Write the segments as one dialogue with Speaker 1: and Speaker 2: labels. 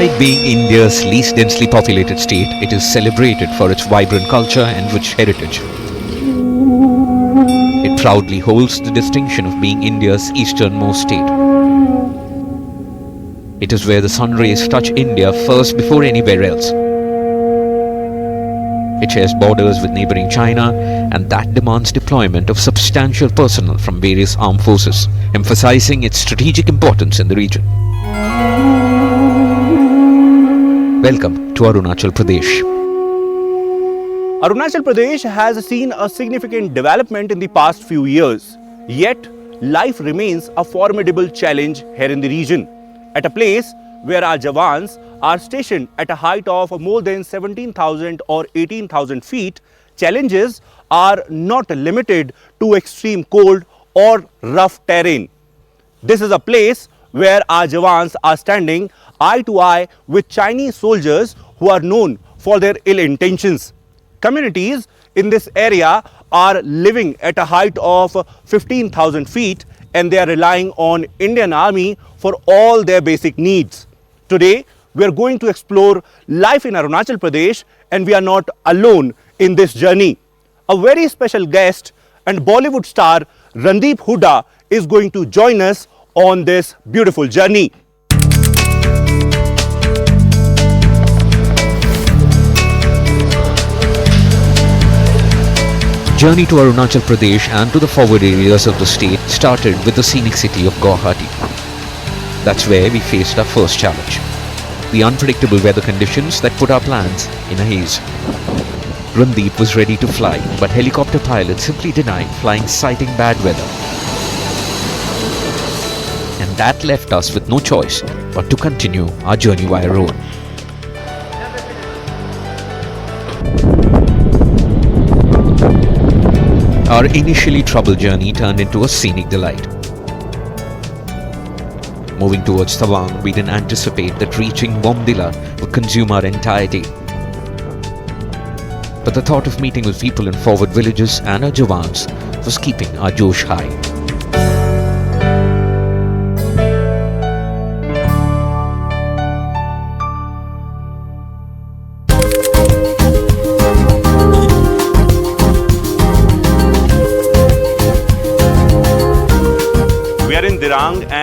Speaker 1: Despite being India's least densely populated state, it is celebrated for its vibrant culture and rich heritage. It proudly holds the distinction of being India's easternmost state. It is where the sun rays touch India first before anywhere else. It shares borders with neighboring China, and that demands deployment of substantial personnel from various armed forces, emphasizing its strategic importance in the region. Welcome to Arunachal Pradesh.
Speaker 2: Arunachal Pradesh has seen a significant development in the past few years. Yet, life remains a formidable challenge here in the region, at a place where our Jawans are stationed at a height of more than 17,000 or 18,000 feet. Challenges are not limited to extreme cold or rough terrain. This is a place where our Jawans are standing eye to eye with Chinese soldiers who are known for their ill intentions. Communities in this area are living at a height of 15,000 feet, and they are relying on Indian Army for all their basic needs. Today, we are going to explore life in Arunachal Pradesh, and we are not alone in this journey. A very special guest and Bollywood star Randeep Hooda is going to join us on this beautiful journey.
Speaker 1: Journey to Arunachal Pradesh and to the forward areas of the state started with the scenic city of Guwahati. That's where we faced our first challenge: the unpredictable weather conditions that put our plans in a haze. Randeep was ready to fly, but helicopter pilots simply denied flying citing bad weather. And that left us with no choice but to continue our journey via road. Our initially troubled journey turned into a scenic delight. Moving towards Tawang, we didn't anticipate that reaching Bomdila would consume our entire day. But the thought of meeting with people in forward villages and our Jawans was keeping our Josh high.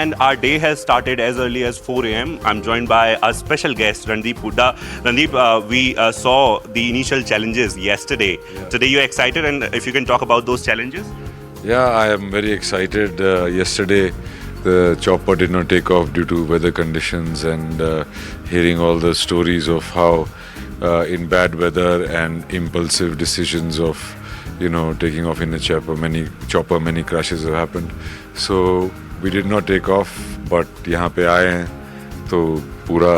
Speaker 2: And our day has started as early as 4 a.m. I'm joined by a special guest, Randeep Hooda. Randeep, we saw the initial challenges yesterday. Yeah. Today you're excited, and if you can talk about those challenges?
Speaker 3: Yeah, I am very excited. Yesterday the chopper did not take off due to weather conditions, and hearing all the stories of how in bad weather and impulsive decisions of taking off in a chopper, many crashes have happened. So we did not take off, but यहाँ पे आए हैं तो पूरा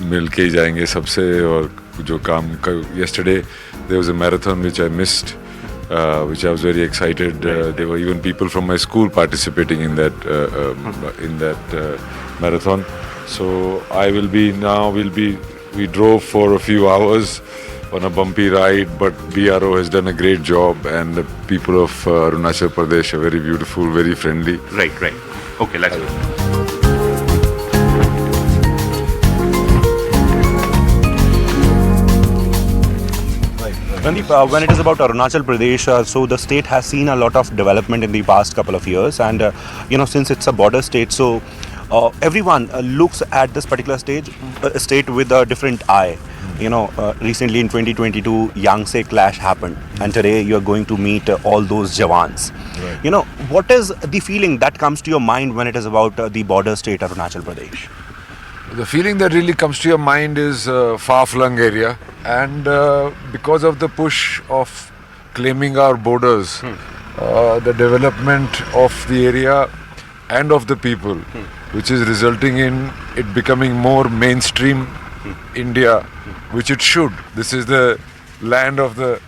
Speaker 3: मिल के ही जाएंगे सबसे. और जो काम yesterday there was a marathon which I missed, which I was very excited. There were even people from my school participating in that marathon. So we drove for a few hours on a bumpy ride, but BRO has done a great job, and the people of Arunachal Pradesh are very beautiful, very friendly.
Speaker 2: Right. Okay, let's go. Randeep, when it is about Arunachal Pradesh, so the state has seen a lot of development in the past couple of years, and since it's a border state, so everyone looks at this particular state with a different eye. Recently in 2022, Yangtze clash happened, and today you are going to meet all those Jawans. Right. What is the feeling that comes to your mind when it is about the border state Arunachal Pradesh?
Speaker 3: The feeling that really comes to your mind is a far-flung area, and because of the push of claiming our borders, the development of the area and of the people, which is resulting in it becoming more mainstream India, which it should. This is the land of the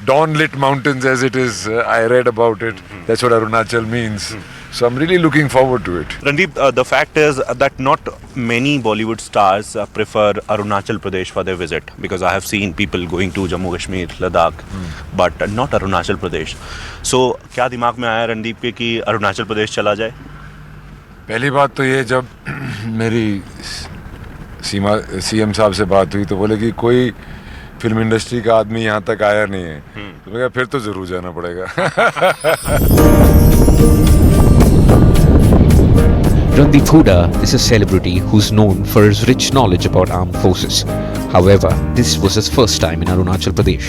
Speaker 3: dawn-lit mountains, as it is. I read about it. That's what Arunachal means. So I'm really looking forward to it.
Speaker 2: Randeep, the fact is that not many Bollywood stars prefer Arunachal Pradesh for their visit, because I have seen people going to Jammu Kashmir, Ladakh, but not Arunachal Pradesh. So, क्या दिमाग में आया रणदीप के कि अरुणाचल प्रदेश चला जाए?
Speaker 3: पहली बात तो ये, जब मेरी सीएम साहब से बात हुई तो बोले कि कोई फिल्म इंडस्ट्री का आदमी यहाँ तक आया नहीं है। तो मैं कहा फिर तो ज़रूर जाना पड़ेगा।
Speaker 1: Randeep Hooda is a celebrity who's known for his rich knowledge about armed forces. However, this was his first time in Arunachal Pradesh.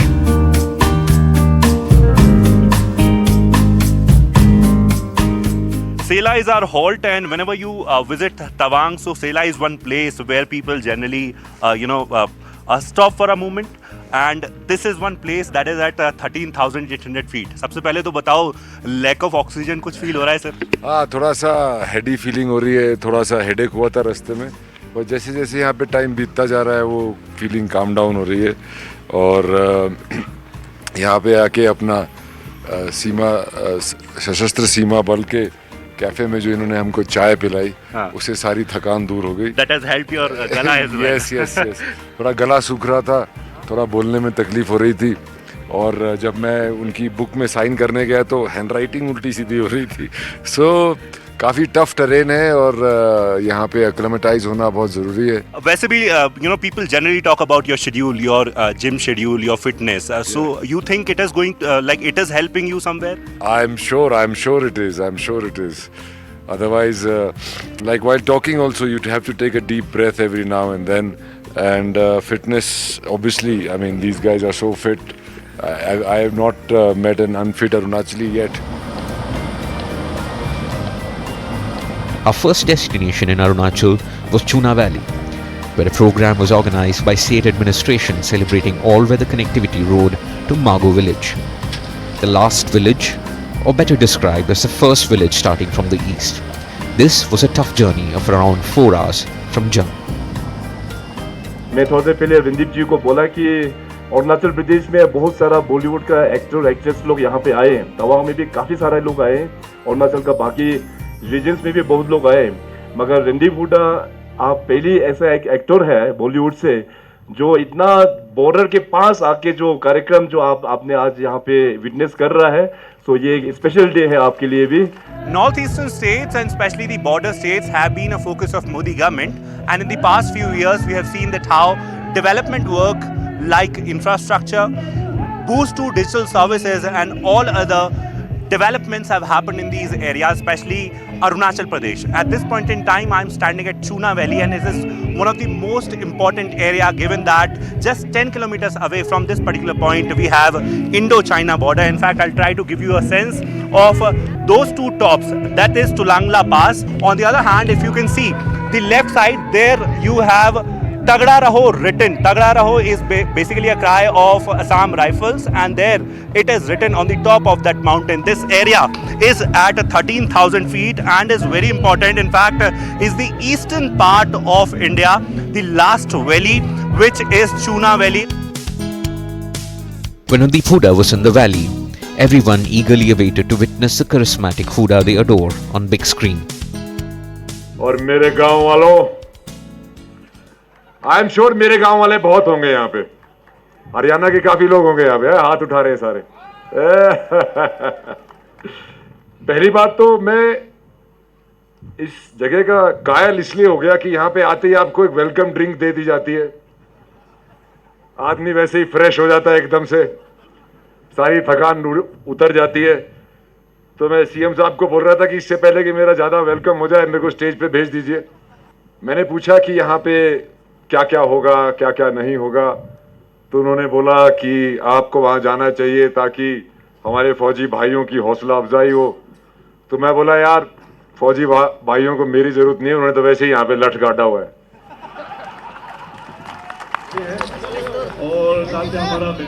Speaker 2: Sela is our halt, and whenever you visit Tawang, so Sela is one place where people generally, stop for a moment. And this is one place that is at 13,800 feet. सबसे पहले तो बताओ, lack of oxygen कुछ feel हो रहा है sir?
Speaker 3: हाँ, थोड़ा सा हेडी फीलिंग हो रही है, थोड़ा सा हेडेक हुआ था रास्ते में, और जैसे जैसे यहाँ पे टाइम बीतता जा रहा है वो फीलिंग काम डाउन हो रही है। और यहाँ पे आके अपना सशस्त्र सीमा बल के कैफे में जो इन्होंने हमको चाय पिलाई, उससे सारी थकान दूर हो गई।
Speaker 2: That has helped your गला as well.
Speaker 3: yes. थोड़ा गला सूख रहा था, थोड़ा बोलने में तकलीफ हो रही थी, और जब मैं उनकी बुक में साइन करने गया तो हैंडराइटिंग उल्टी सीधी हो रही थी। सो काफ़ी टफ टेरेन है और यहाँ पे एक्लेमेटाइज होना बहुत ज़रूरी है।
Speaker 2: वैसे भी people generally talk about your schedule, your gym schedule, your fitness. So you think it is going like it is helping you somewhere?
Speaker 3: I'm sure it is. Otherwise, like while talking also, you have to take a deep breath every now and then. And fitness, obviously, I mean, these guys are so fit. I have not met an unfit Arunachali yet.
Speaker 1: Our first destination in Arunachal was Chuna Valley, where a program was organized by state administration celebrating all-weather connectivity road to Mago village. The last village, or better described as the first village starting from the east. This was a tough journey of around 4 hours from Jammu.
Speaker 4: मैं थोड़ी देर पहले रणदीप जी को बोला कि अरुणाचल प्रदेश में बहुत सारा बॉलीवुड का एक्टर एक्ट्रेस लोग यहाँ पे आए हैं। तवांग में भी काफ़ी सारे लोग आए हैं, अरुणाचल का बाकी रीजन्स में भी बहुत लोग आए हैं। मगर रणदीप हुड्डा आप पहली ऐसा एक एक्टर है बॉलीवुड से जो इतना बॉर्डर के पास आके जो कार्यक्रम जो आपने आज यहाँ पे विटनेस कर रहा है, सो ये एक स्पेशल डे है आपके लिए भी।
Speaker 2: Northeastern states and especially the border states have been a focus of Modi government, and in the past few years we have seen that how development work like infrastructure, boost to digital services and all other developments have happened in these areas, especially Arunachal Pradesh. At this point in time, I'm standing at Chuna Valley, and this is one of the most important area, given that just 10 kilometers away from this particular point, we have Indo-China border. In fact, I'll try to give you a sense of those two tops. That is Tulangla Pass. On the other hand, if you can see the left side, there you have Tagda Raho written. Tagda Raho is basically a cry of Assam Rifles, and there it is written on the top of that mountain. This area is at 13,000 feet and is very important. In fact, is the eastern part of India, the last valley, which is Chuna Valley.
Speaker 1: When Randeep Hooda was in the valley, everyone eagerly awaited to witness the charismatic Hooda they adore on big screen.
Speaker 4: और मेरे गांव वालों, I am sure मेरे गांव वाले बहुत होंगे यहाँ पे, हरियाणा के काफी लोग होंगे यहाँ पे, हाथ उठा रहे हैं सारे। पहली बात तो मैं इस जगह का कायल इसलिए हो गया कि यहाँ पे आते ही आपको एक वेलकम ड्रिंक दे दी जाती है, आदमी वैसे ही फ्रेश हो जाता है एकदम से, सारी थकान उतर जाती है। तो मैं सीएम साहब को बोल रहा था कि इससे पहले कि मेरा ज़्यादा वेलकम हो जाए, मेरे को स्टेज पे भेज दीजिए। मैंने पूछा कि यहाँ पे क्या क्या होगा, क्या क्या नहीं होगा, तो उन्होंने बोला कि आपको वहाँ जाना चाहिए ताकि हमारे फौजी भाइयों की हौसला अफजाई हो। तो मैं बोला यार फौजी भाइयों को मेरी ज़रूरत नहीं है, उन्होंने तो वैसे ही यहाँ पे लठ गाड़ा हुआ है।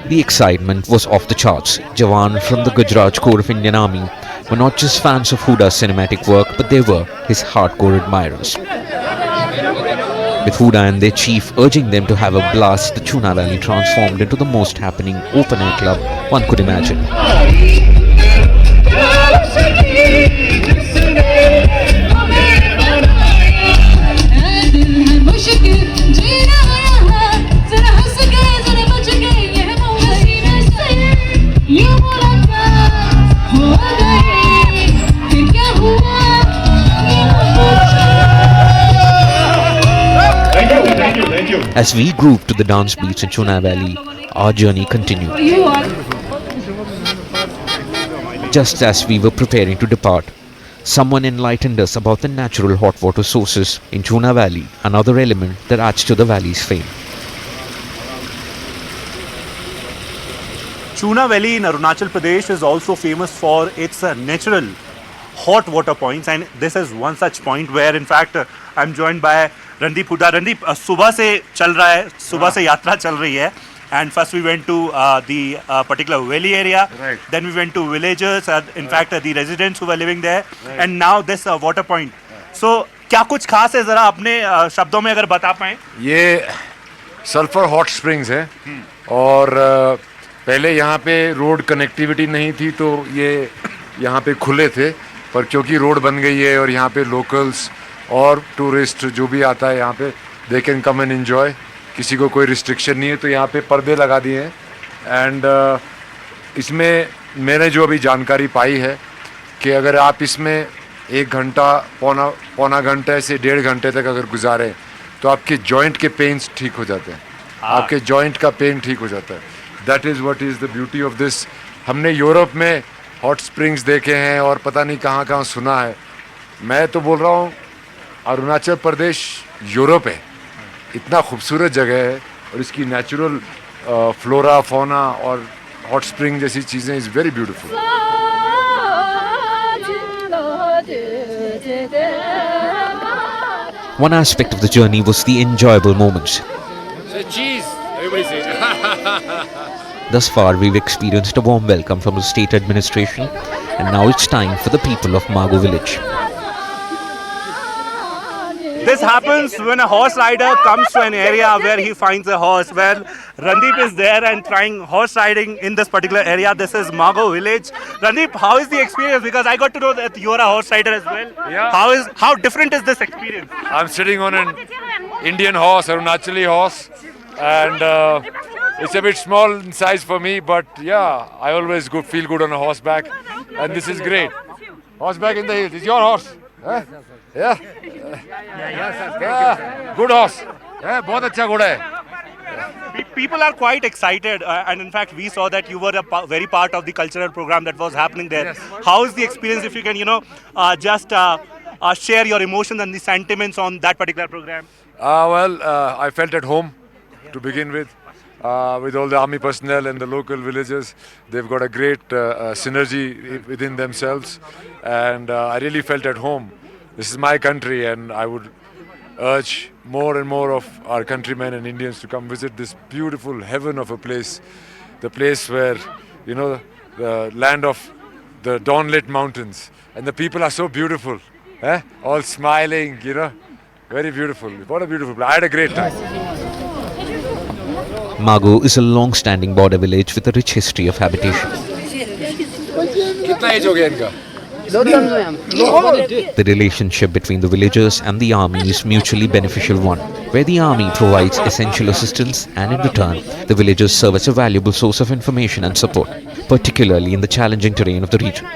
Speaker 1: The excitement was off the charts. Jawan from the Gujarat Corps of Indian Army were not just fans of Hooda's cinematic work, but they were his hardcore admirers. With Hooda and their chief urging them to have a blast, the Chuna Valley transformed into the most happening open-air club one could imagine. As we grooved to the dance beats in Chuna Valley, our journey continued. Just as we were preparing to depart, someone enlightened us about the natural hot water sources in Chuna Valley, another element that adds to the valley's fame.
Speaker 2: Chuna Valley in Arunachal Pradesh is also famous for its natural hot water points, and this is one such point where in fact I'm joined by Randeep Hooda. Randeep, सुबह से चल रहा है, सुबह से यात्रा चल रही है, and first we went to the particular valley area,
Speaker 4: Right.
Speaker 2: then we went to villagers, in fact the residents who were living there, and now this water point. So क्या कुछ खास है, जरा अपने शब्दों में अगर बता पाएं?
Speaker 4: ये सल्फर हॉट स्प्रिंग्स है और पहले यहाँ पे रोड कनेक्टिविटी नहीं थी तो ये यहाँ पे खुले थे, पर क्योंकि रोड बन गई है और यहाँ पे लोकल्स और टूरिस्ट जो भी आता है यहाँ पे they can come and enjoy, किसी को कोई रिस्ट्रिक्शन नहीं है, तो यहाँ पे पर्दे लगा दिए हैं। एंड इसमें मैंने जो अभी जानकारी पाई है कि अगर आप इसमें 1 घंटा पौना घंटे से 1.5 घंटे तक अगर गुजारें तो आपके जॉइंट के पेन्स ठीक हो जाते हैं, आपके जॉइंट का पेन ठीक हो जाता है। That is what is the beauty of this. हमने यूरोप में हॉट स्प्रिंग्स देखे हैं और पता नहीं कहाँ कहाँ सुना है, मैं तो बोल रहा हूँ अरुणाचल प्रदेश यूरोप है, इतना खूबसूरत जगह है और इसकी नेचुरल फ्लोरा फाuna और हॉट स्प्रिंग जैसी चीज़ें is very beautiful.
Speaker 1: One aspect of the journey was the enjoyable moments.
Speaker 4: Say cheese, everybody say.
Speaker 1: Thus far, we've experienced a warm welcome from the state administration, and now it's time for the people of Mago village.
Speaker 2: This happens when a horse rider comes to an area where he finds a horse. Well, Randeep is there and trying horse riding in this particular area. This is Mago village. Randeep, how is the experience? Because I got to know that you're a horse rider as well.
Speaker 4: Yeah.
Speaker 2: How different is this experience?
Speaker 4: I'm sitting on an Indian horse, Arunachali horse, and it's a bit small in size for me, but yeah, I always feel good on a horseback, and this is great. Horseback in the hills. It's your horse. Huh? Yeah. Yeah. Good horse. Yeah, बहुत अच्छा घोड़ा है.
Speaker 2: People are quite excited, and in fact, we saw that you were a very part of the cultural program that was happening there.
Speaker 4: Yes.
Speaker 2: How is the experience? If you can, just share your emotions and the sentiments on that particular program.
Speaker 4: I felt at home to begin with all the army personnel and the local villagers. They've got a great synergy within themselves, and I really felt at home. This is my country, and I would urge more and more of our countrymen and Indians to come visit this beautiful heaven of a place, the place where, the land of the dawn-lit mountains, and the people are so beautiful, all smiling, very beautiful. What a beautiful place. I had a great time.
Speaker 1: Mago is a long-standing border village with a rich history of habitation.
Speaker 4: कितना as हो गया इनका?
Speaker 1: The relationship between the villagers and the army is mutually beneficial one, where the army provides essential assistance and in return, the villagers serve as a valuable source of information and support, particularly in the challenging terrain of the region.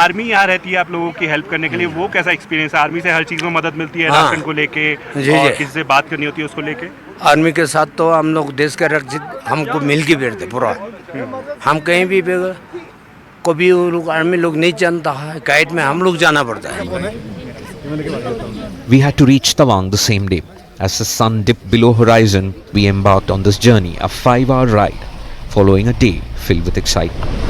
Speaker 2: Army यहाँ रहती है आप लोगों की help करने के लिए, वो कैसा एक्सपीरियंस है? आर्मी से हर चीज़ में मदद मिलती है, राशन को लेके और किसी से बात करनी होती है उसको लेके?
Speaker 5: आर्मी के साथ तो हम लोग देश के रक्षित हमको मिल के बैठते पूरा। हम कहीं भी कभी लोग आर्मी लोग नहीं जानता है, गाइड में हम लोग जाना पड़ता है।
Speaker 1: We had to reach Tawang the same day. As the sun dipped below horizon, we embarked on this journey, a 5-hour ride, following a day filled with excitement.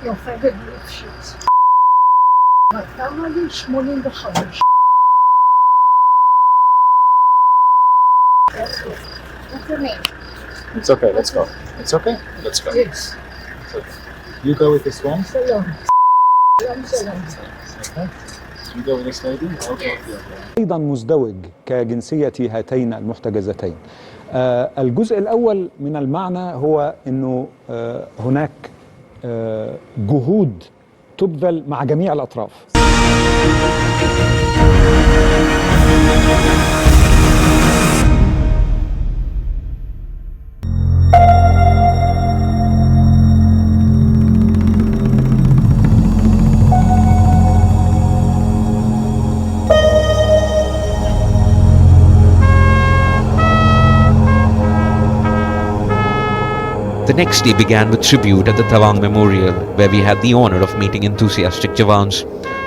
Speaker 6: נופלת נפשית. כמה לי 85. What's your name?
Speaker 7: It's okay, let's go. It's okay? Let's go.
Speaker 6: Yes.
Speaker 7: It's okay. You go with this one.
Speaker 6: Salam. Salam.
Speaker 7: Okay. You go with this lady. I'll go with the other.
Speaker 8: أيضا مزدوج كجنسية هاتين المحتجزتين. الجزء الأول من المعنى هو أنه هناك جهود تبذل مع جميع الأطراف.
Speaker 1: The next day began with tribute at the Tawang Memorial, where we had the honor of meeting enthusiastic Jawans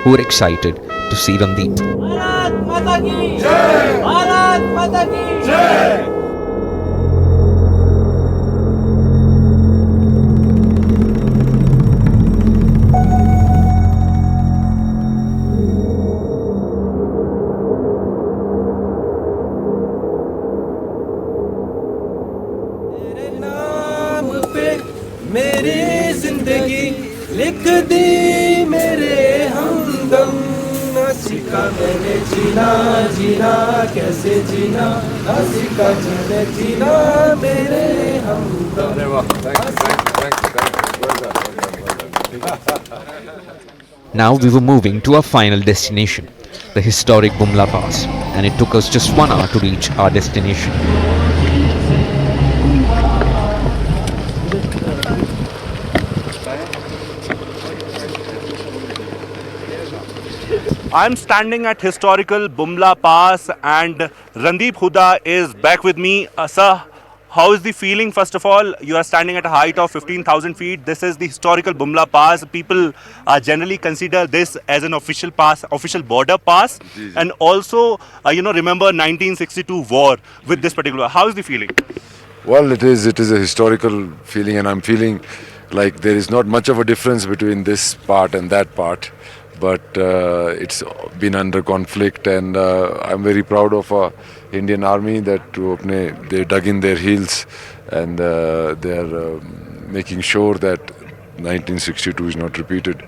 Speaker 1: who were excited to see Randeep.
Speaker 9: Bharat माता की जय! भारत माता की जय! मेरी जिंदगी लिख दी मेरे हमदम ना सीखा मैंने जीना जीना कैसे जीना ना सीखा मैंने जीना मेरे हमदम.
Speaker 1: Now we were moving to our final destination, the historic Bumla Pass, and it took us just 1 hour to reach our destination.
Speaker 2: I'm standing at historical Bumla Pass and Randeep Hooda is back with me. Sir, how is the feeling? First of all, you are standing at a height of 15,000 feet. This is the historical Bumla Pass. People generally consider this as an official pass, official border pass. And also, remember 1962 war with this particular. How is the feeling?
Speaker 3: Well, it is a historical feeling, and I'm feeling like there is not much of a difference between this part and that part. But it's been under conflict, and I'm very proud of our Indian Army that they dug in their heels, and they are making sure that 1962 is not repeated.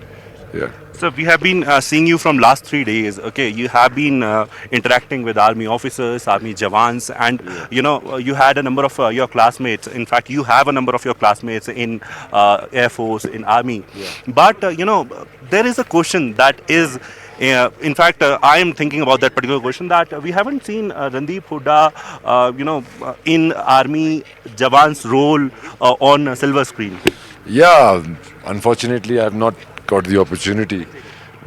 Speaker 3: Yeah.
Speaker 2: So we have been seeing you from last 3 days. Okay, you have been interacting with army officers, army jawans, and you had a number of your classmates. In fact, you have a number of your classmates in Air Force, in army.
Speaker 3: Yeah.
Speaker 2: But there is a question that is. In fact, I am thinking about that particular question that we haven't seen Randeep Hooda, in army jawan's role on silver screen.
Speaker 3: Yeah, unfortunately, I have not got the opportunity,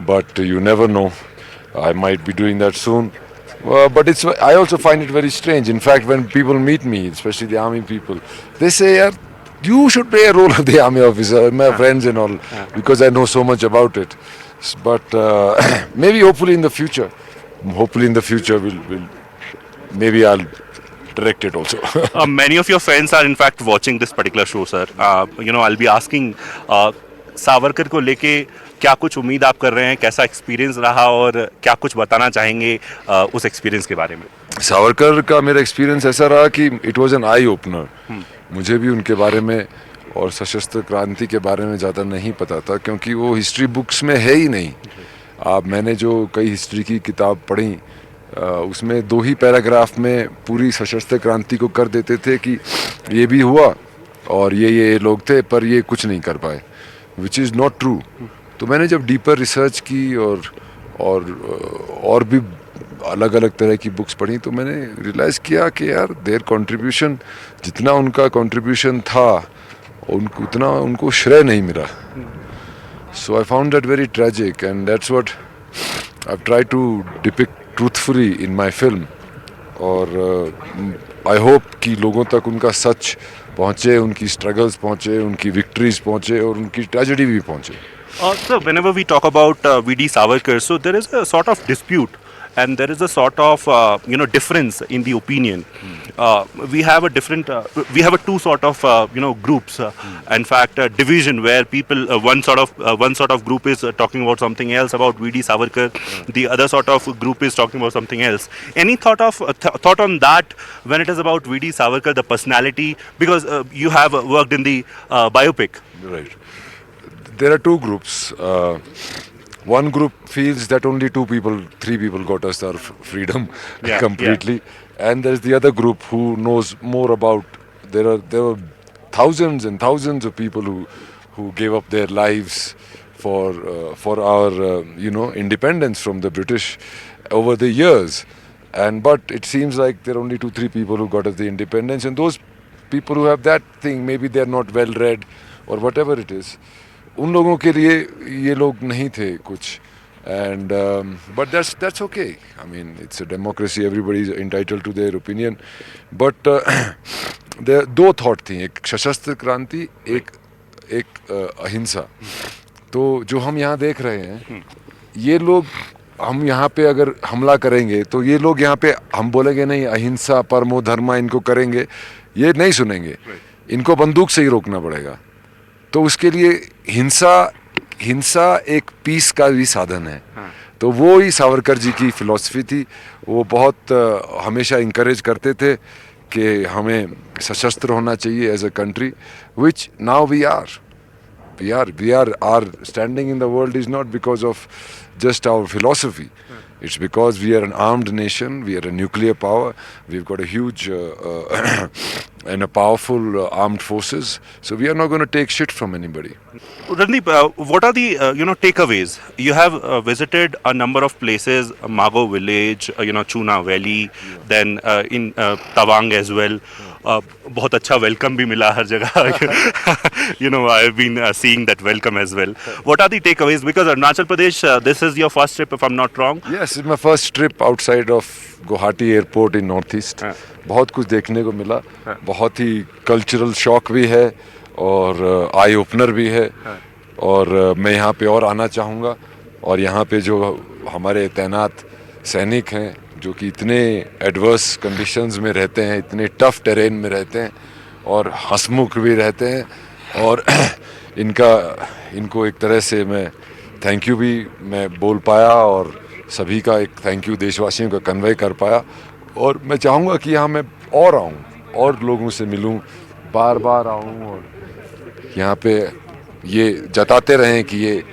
Speaker 3: but you never know. I might be doing that soon. But I also find it very strange. In fact, when people meet me, especially the army people, they say, "Yeah, you should play a role of the army officer," my friends and all, because I know so much about it. But maybe, hopefully in the future, maybe I'll direct it also.
Speaker 2: Many of your friends are in fact watching this particular show, sir. I'll be asking Savarkar को लेके क्या कुछ उम्मीद आप कर रहे हैं, कैसा एक्सपीरियंस रहा और क्या कुछ बताना चाहेंगे उस एक्सपीरियंस के बारे में?
Speaker 3: सावरकर का मेरा एक्सपीरियंस ऐसा रहा कि it was an eye opener. मुझे भी उनके बारे में और सशस्त्र क्रांति के बारे में ज़्यादा नहीं पता था, क्योंकि वो हिस्ट्री बुक्स में है ही नहीं. मैंने जो कई हिस्ट्री की किताब पढ़ी, उसमें 2 ही पैराग्राफ में पूरी सशस्त्र क्रांति को कर देते थे कि ये भी हुआ और ये लोग थे, पर ये कुछ नहीं कर पाए, विच इज़ नॉट ट्रू. तो मैंने जब डीपर रिसर्च की और भी अलग अलग तरह की बुक्स पढ़ी, तो मैंने रियलाइज़ किया कि यार देयर कंट्रीब्यूशन, जितना उनका कंट्रीब्यूशन था उतना उनको श्रेय नहीं मिला. So I found that very tragic, and that's what I have tried to depict truthfully in my film. और आई होप कि लोगों तक उनका सच पहुँचे, उनकी स्ट्रगल्स पहुँचे, उनकी विक्ट्रीज पहुँचे और उनकी ट्रेजेडी भी पहुँचे.
Speaker 2: So whenever we talk about V.D. Savarkar, so there is a sort of dispute and there is a sort of difference in the opinion. We have a different, we have a two sort of groups. In fact, division where people one sort of group is talking about something else about V.D. Savarkar, the other sort of group is talking about something else. Any thought on that when it is about V.D. Savarkar, the personality, because you have worked in the biopic.
Speaker 3: Right. There are two groups. One group feels that only three people got us our freedom completely, and there's the other group who knows more about. There are thousands and thousands of people who gave up their lives for our independence from the British over the years, but it seems like there are only 2-3 people who got us the independence, and those people who have that thing, maybe they're not well read or whatever it is. उन लोगों के लिए ये लोग नहीं थे कुछ, and but that's okay. I mean, it's a democracy, everybody is entitled to their opinion, but there दो thought थी, एक सशस्त्र क्रांति, एक अहिंसा. तो जो हम यहाँ देख रहे हैं, ये लोग, हम यहाँ पे अगर हमला करेंगे तो ये लोग यहाँ पे हम बोलेंगे नहीं अहिंसा परमो धर्मा इनको करेंगे, ये नहीं सुनेंगे, इनको बंदूक से ही रोकना पड़ेगा. तो उसके लिए हिंसा एक पीस का भी साधन है. तो वो ही सावरकर जी की फिलॉसफी थी. वो बहुत हमेशा इंकरेज करते थे कि हमें सशस्त्र होना चाहिए as a country, which now we are. Our standing in the world is not because of just our philosophy. It's because we are an armed nation, we are a nuclear power, we've got a huge and a powerful armed forces, so we are not going to take shit from anybody.
Speaker 2: Randeep, what are the takeaways? You have visited a number of places, Mago village, Chuna Valley, then in Tawang as well. बहुत अच्छा welcome भी मिला हर जगह. I have been seeing that welcome as well. What are the takeaways? Because Arunachal Pradesh, this is your first trip if I'm not wrong.
Speaker 3: Yes, it's my first trip outside of Guwahati airport in northeast. बहुत कुछ देखने को मिला, बहुत ही cultural shock भी है और eye opener भी है, और मैं यहाँ पे और आना चाहूँगा. और यहाँ पे जो हमारे तैनात सैनिक हैं जो कि इतने एडवर्स कंडीशंस में रहते हैं, इतने टफ टेरेन में रहते हैं और हंसमुख भी रहते हैं, और इनको एक तरह से मैं थैंक यू भी मैं बोल पाया और सभी का एक थैंक यू देशवासियों का कन्वे कर पाया. और मैं चाहूँगा कि यहाँ मैं और आऊँ और लोगों से मिलूँ, बार बार आऊँ और यहाँ पे ये जताते रहें कि ये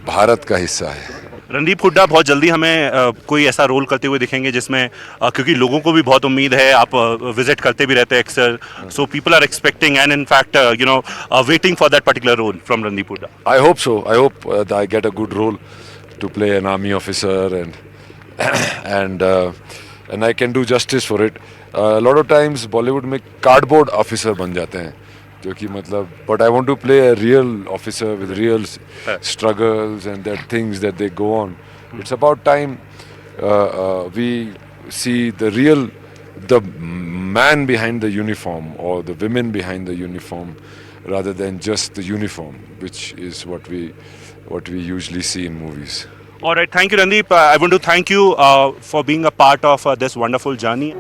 Speaker 3: भारत का हिस्सा है.
Speaker 2: रणदीप हुड्डा बहुत जल्दी हमें कोई ऐसा रोल करते हुए दिखेंगे जिसमें क्योंकि लोगों को भी बहुत उम्मीद है, आप विजिट करते भी रहते हैं अक्सर, so people are expecting and in fact waiting for that particular role from Randeep Hooda.
Speaker 3: I hope so. I hope I get a good role to play an army officer and I can do justice for it. A lot of times Bollywood में cardboard officer बन जाते हैं, जो कि मतलब, but I want to play a real officer with real struggles and the things that they go on. It's about time we see the man behind the uniform or the women behind the uniform rather than just the uniform, which is what we usually see in movies.
Speaker 2: All right, thank you Randeep. I want to thank you for being a part of this wonderful journey.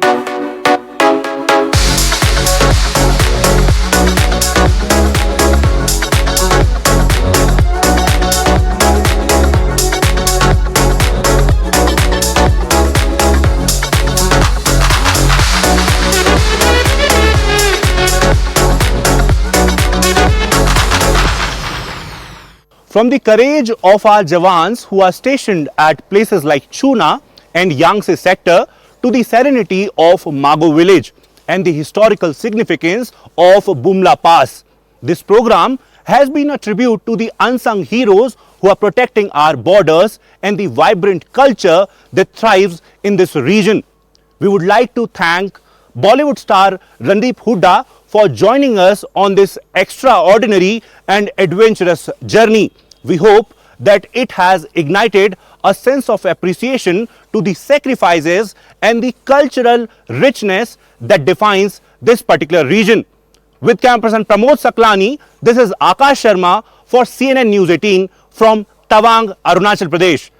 Speaker 2: From the courage of our Jawans who are stationed at places like Chuna and Yangtze sector to the serenity of Mago village and the historical significance of Bumla Pass, this program has been a tribute to the unsung heroes who are protecting our borders and the vibrant culture that thrives in this region. We would like to thank Bollywood star Randeep Hooda for joining us on this extraordinary and adventurous journey. We hope that it has ignited a sense of appreciation to the sacrifices and the cultural richness that defines this particular region. With cameraman Pramod Saklani, this is Akash Sharma for CNN News 18 from Tawang, Arunachal Pradesh.